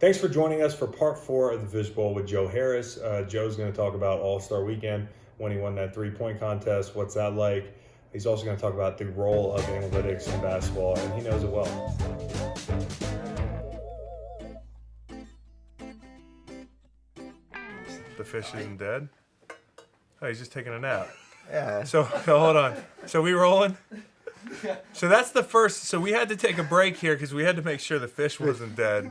Thanks for joining us for part 4 of the Fishbowl with Joe Harris. Joe's going to talk about AllStar Weekend when he won that 3-point contest. What's that like? He's also going to talk about the role of analytics in basketball, and he knows it well. The fish isn't dead? Oh, he's just taking a nap. Yeah. So hold on. So we rolling? So that's the first. So we had to take a break here because we had to make sure the fish wasn't dead.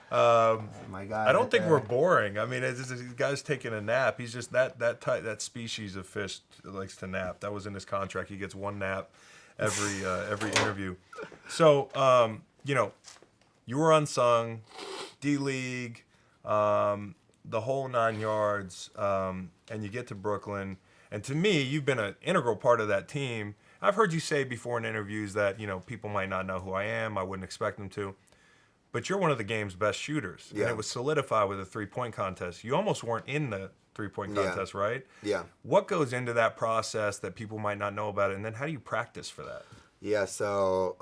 My God. I don't think we're boring. I mean, it's just, the guy's taking a nap. He's just that species of fish that likes to nap. That was in his contract. He gets one nap every interview. So you were unsung, D League, the whole 9 yards, and you get to Brooklyn. And to me, you've been an integral part of that team. I've heard you say before in interviews that people might not know who I am. I wouldn't expect them to. But you're one of the game's best shooters. Yeah. And it was solidified with a 3-point contest. You almost weren't in the 3-point contest, right? Yeah. What goes into that process that people might not know about it? And then how do you practice for that? Yeah, so,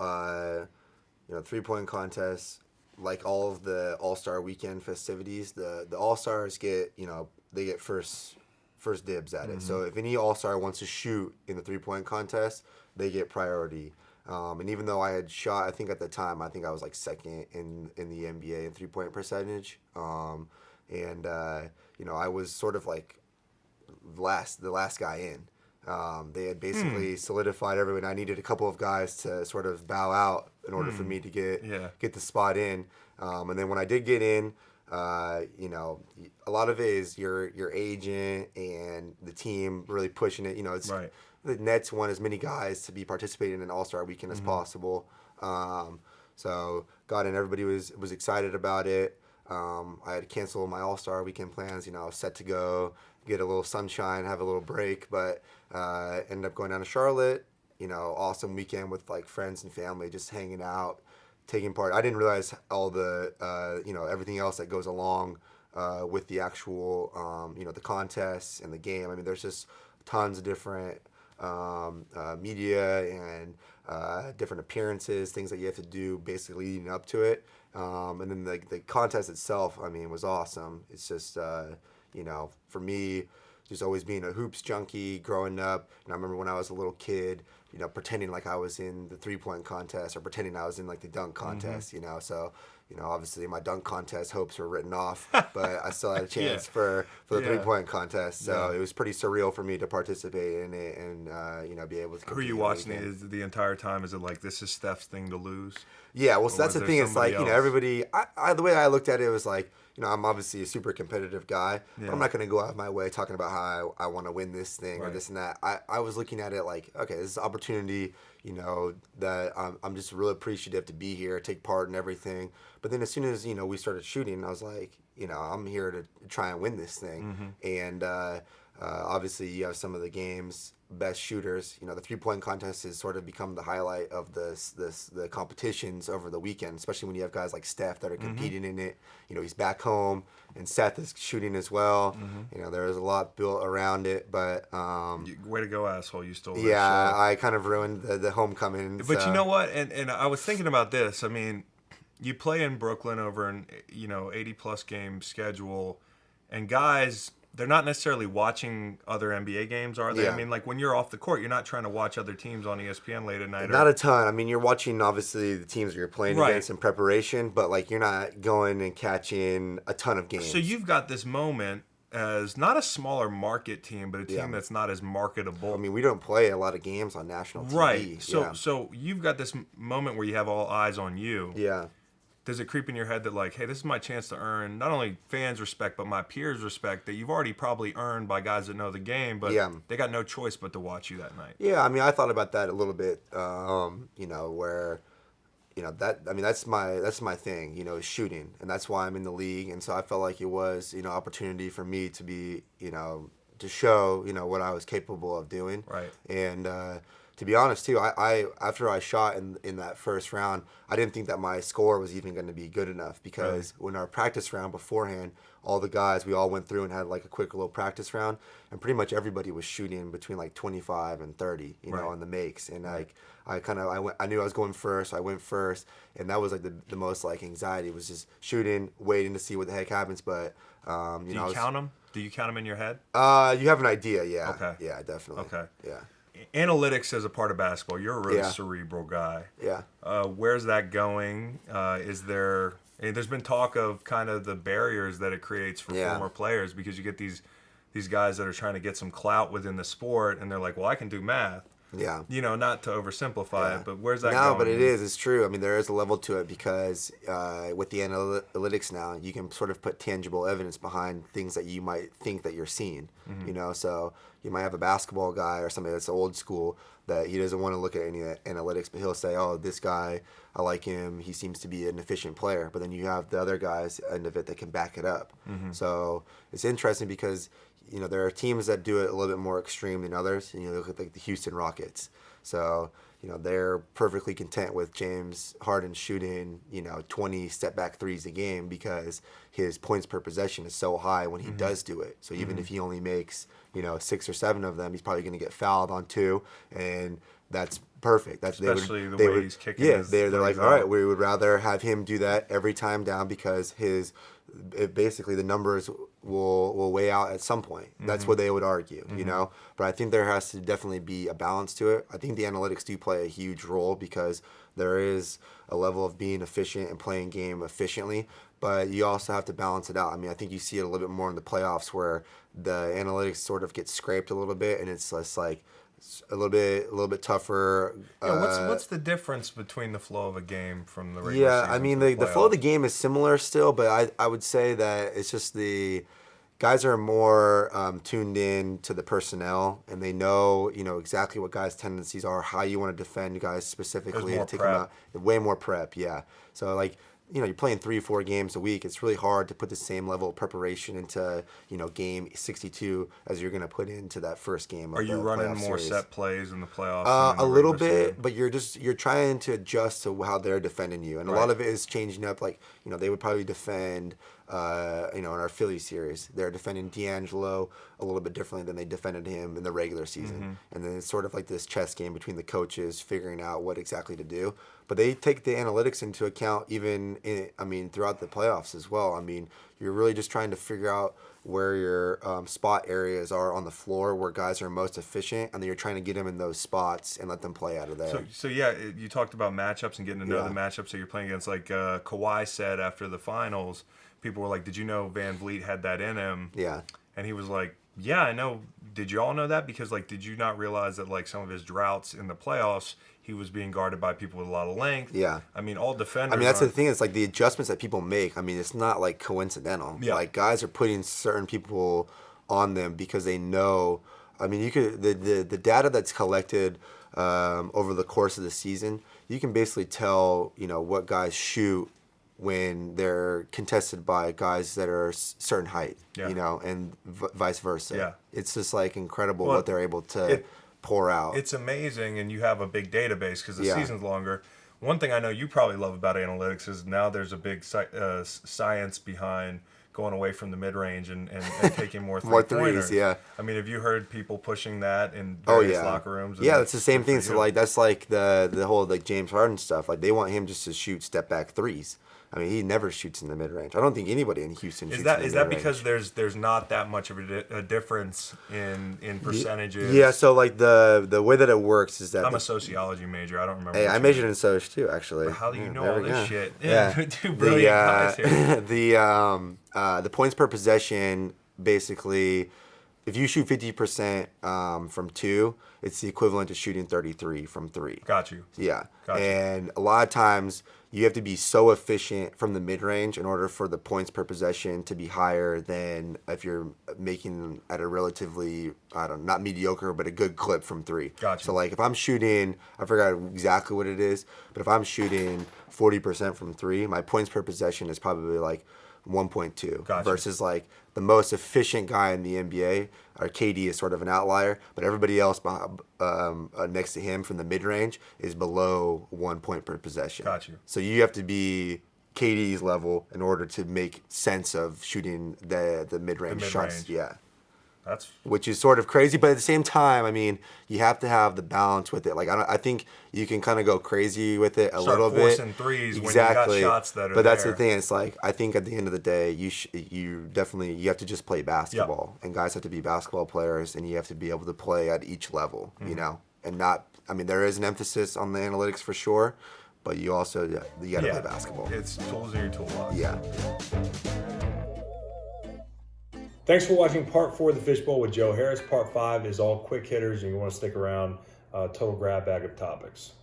3-point contest, like all of the AllStar Weekend festivities, the All-Stars get, they get first dibs at it. So if any All-Star wants to shoot in the 3-point contest, they get priority. And even though I had shot, I think at the time, I think I was like second in the NBA in 3-point percentage. I was sort of like the last guy in. They had basically solidified everyone. I needed a couple of guys to sort of bow out in order for me to get the spot in. And then when I did get in, a lot of it is your agent and the team really pushing it. It's Right. The Nets want as many guys to be participating in AllStar Weekend as possible. So got in. Everybody was excited about it. I had to cancel my AllStar Weekend plans. I was set to go get a little sunshine, have a little break, but ended up going down to Charlotte. Awesome weekend with like friends and family, just hanging out, taking part. I didn't realize all the everything else that goes along with the actual the contests and the game. I mean, there's just tons of different media and different appearances, things that you have to do basically leading up to it. And then the contest itself, I mean, was awesome. It's just, for me, just always being a hoops junkie growing up. And I remember when I was a little kid, pretending like I was in the 3-point contest or pretending I was in like the dunk contest, So, obviously my dunk contest hopes were written off, but I still had a chance for the 3-point contest. So it was pretty surreal for me to participate in it and, be able to. Who are you watching the entire time? Is it like, this is Steph's thing to lose? Yeah, well, so that's the thing. It's like, else? Everybody, the way I looked at it was like, I'm obviously a super competitive guy, but I'm not going to go out of my way talking about how I want to win this thing or this and that. I was looking at it like, okay, this is an opportunity, that I'm just really appreciative to be here, take part in everything. But then as soon as, we started shooting, I was like, I'm here to try and win this thing. And obviously you have some of the game's best shooters. The 3-point contest has sort of become the highlight of the competitions over the weekend, especially when you have guys like Steph that are competing in it. He's back home, and Seth is shooting as well. There's a lot built around it, but way to go, asshole! You stole. Yeah, I kind of ruined the homecoming. But you know what? And I was thinking about this. I mean, you play in Brooklyn over an 80+ game schedule, and guys, they're not necessarily watching other NBA games, are they? Yeah. I mean, like when you're off the court, you're not trying to watch other teams on ESPN late at night. Not a ton. I mean, you're watching obviously the teams you're playing Right. against in preparation, but like you're not going and catching a ton of games. So you've got this moment as not a smaller market team, but a team that's not as marketable. I mean, we don't play a lot of games on national TV. Right. So you've got this moment where you have all eyes on you. Yeah. Does it creep in your head that like, hey, this is my chance to earn not only fans' respect, but my peers' respect that you've already probably earned by guys that know the game, but they got no choice but to watch you that night? Yeah, I mean, I thought about that a little bit, where, that's my thing, is shooting, and that's why I'm in the league, and so I felt like it was, opportunity for me to be, to show, what I was capable of doing. Right. And to be honest too, I after I shot in that first round, I didn't think that my score was even going to be good enough because when our practice round beforehand, all the guys, we all went through and had like a quick little practice round, and pretty much everybody was shooting between like 25 and 30, you know, on the makes. And like I knew I was going first, so I went first, and that was like the most like anxiety was just shooting, waiting to see what the heck happens. But Do you count them? Do you count them in your head? You have an idea, yeah. Okay. Yeah, definitely. Okay. Yeah. Analytics as a part of basketball. You're a really Yeah. cerebral guy. Yeah. Where's that going? Is there? There's been talk of kind of the barriers that it creates for former players because you get these guys that are trying to get some clout within the sport, and they're like, "Well, I can do math." Yeah. You know, not to oversimplify it, but where's that no, going? but it's true. I mean, there is a level to it because with the analytics now, you can sort of put tangible evidence behind things that you might think that you're seeing. You know, so you might have a basketball guy or somebody that's old school that he doesn't want to look at any analytics, but he'll say, "Oh, this guy, I like him. He seems to be an efficient player." But then you have the other guys end of it that can back it up. So it's interesting because you know there are teams that do it a little bit more extreme than others. And you look at like the Houston Rockets. So you know they're perfectly content with James Harden shooting 20 step back threes a game because his points per possession is so high when he does do it. So even if he only makes 6 or 7 of them, he's probably going to get fouled on 2, and that's perfect. That's Especially the way he's kicking. Yeah, they're like, all right, we would rather have him do that every time down because basically the numbers will weigh out at some point. That's what they would argue, you know. But I think there has to definitely be a balance to it. I think the analytics do play a huge role because there is a level of being efficient and playing game efficiently, but you also have to balance it out. I mean, I think you see it a little bit more in the playoffs where the analytics sort of get scraped a little bit, and it's less like a little bit tougher. Yeah, what's the difference between the flow of a game from the regular season? I mean, the flow of the game is similar still, but I would say that it's just the guys are more tuned in to the personnel, and they know exactly what guys' tendencies are, how you want to defend guys specifically to take them out. Way more prep, yeah. So like you're playing 3 or 4 games a week. It's really hard to put the same level of preparation into game 62 as you're going to put into that first game. Are you running more set plays in the playoffs? A little bit, but you're trying to adjust to how they're defending you, and a lot of it is changing up. Like they would probably defend. In our Philly series, they're defending D'Angelo a little bit differently than they defended him in the regular season. And then it's sort of like this chess game between the coaches figuring out what exactly to do. But they take the analytics into account even throughout the playoffs as well. I mean, you're really just trying to figure out where your spot areas are on the floor where guys are most efficient, and then you're trying to get them in those spots and let them play out of there. So yeah, you talked about matchups and getting to know the matchups that you're playing against. Like Kawhi said after the finals, people were like, "Did you know Van Vliet had that in him?" Yeah. And he was like, "Yeah, I know. Did you all know that? Because did you not realize that some of his droughts in the playoffs, he was being guarded by people with a lot of length?" Yeah. I mean, all defenders. I mean, that's the thing. It's like the adjustments that people make. I mean, it's not coincidental. Yeah. Like guys are putting certain people on them because they know. I mean, you could the data that's collected over the course of the season, you can basically tell what guys shoot when they're contested by guys that are a certain height, and vice versa. Yeah. It's just incredible what they're able to pour out. It's amazing, and you have a big database because the season's longer. One thing I know you probably love about analytics is now there's a big science behind going away from the mid-range and taking more threes, yeah. I mean, have you heard people pushing that in various locker rooms? Yeah, it's the same thing. So that's the whole James Harden stuff. They want him just to shoot step back threes. I mean, he never shoots in the mid-range. I don't think anybody in Houston shoots in the mid-range. Is that because there's not that much of a difference in percentages? Yeah, so the way that it works is that... I'm a sociology major. I don't remember. Hey, I majored in Soch too, actually. How do you know all this shit? Yeah. Two brilliant guys here. The points per possession, basically, if you shoot 50% from 2, it's the equivalent to shooting 33 from 3. Got you. Yeah. Got you. And a lot of times you have to be so efficient from the mid-range in order for the points per possession to be higher than if you're making at a relatively, not mediocre, but a good clip from 3. Got you. So if I'm shooting, I forgot exactly what it is, but if I'm shooting 40% from 3, my points per possession is probably 1.2 Gotcha. versus like the most efficient guy in the NBA, or KD is sort of an outlier, but everybody else next to him from the mid range is below 1 point per possession. Got you. So you have to be KD's level in order to make sense of shooting the mid range shots. Yeah. That's Which is sort of crazy, but at the same time, I mean, you have to have the balance with it. Like I think you can kind of go crazy with it a little bit. Start forcing threes when you got shots that are But that's there. the thing. It's like I think at the end of the day, you definitely have to just play basketball, and guys have to be basketball players, and you have to be able to play at each level, you know, and not. I mean, there is an emphasis on the analytics for sure, but you also you got to play basketball. It's tools in your toolbox. Yeah. Thanks for watching part 4 of the Fishbowl with Joe Harris. Part 5 is all quick hitters, and you want to stick around. Total grab bag of topics.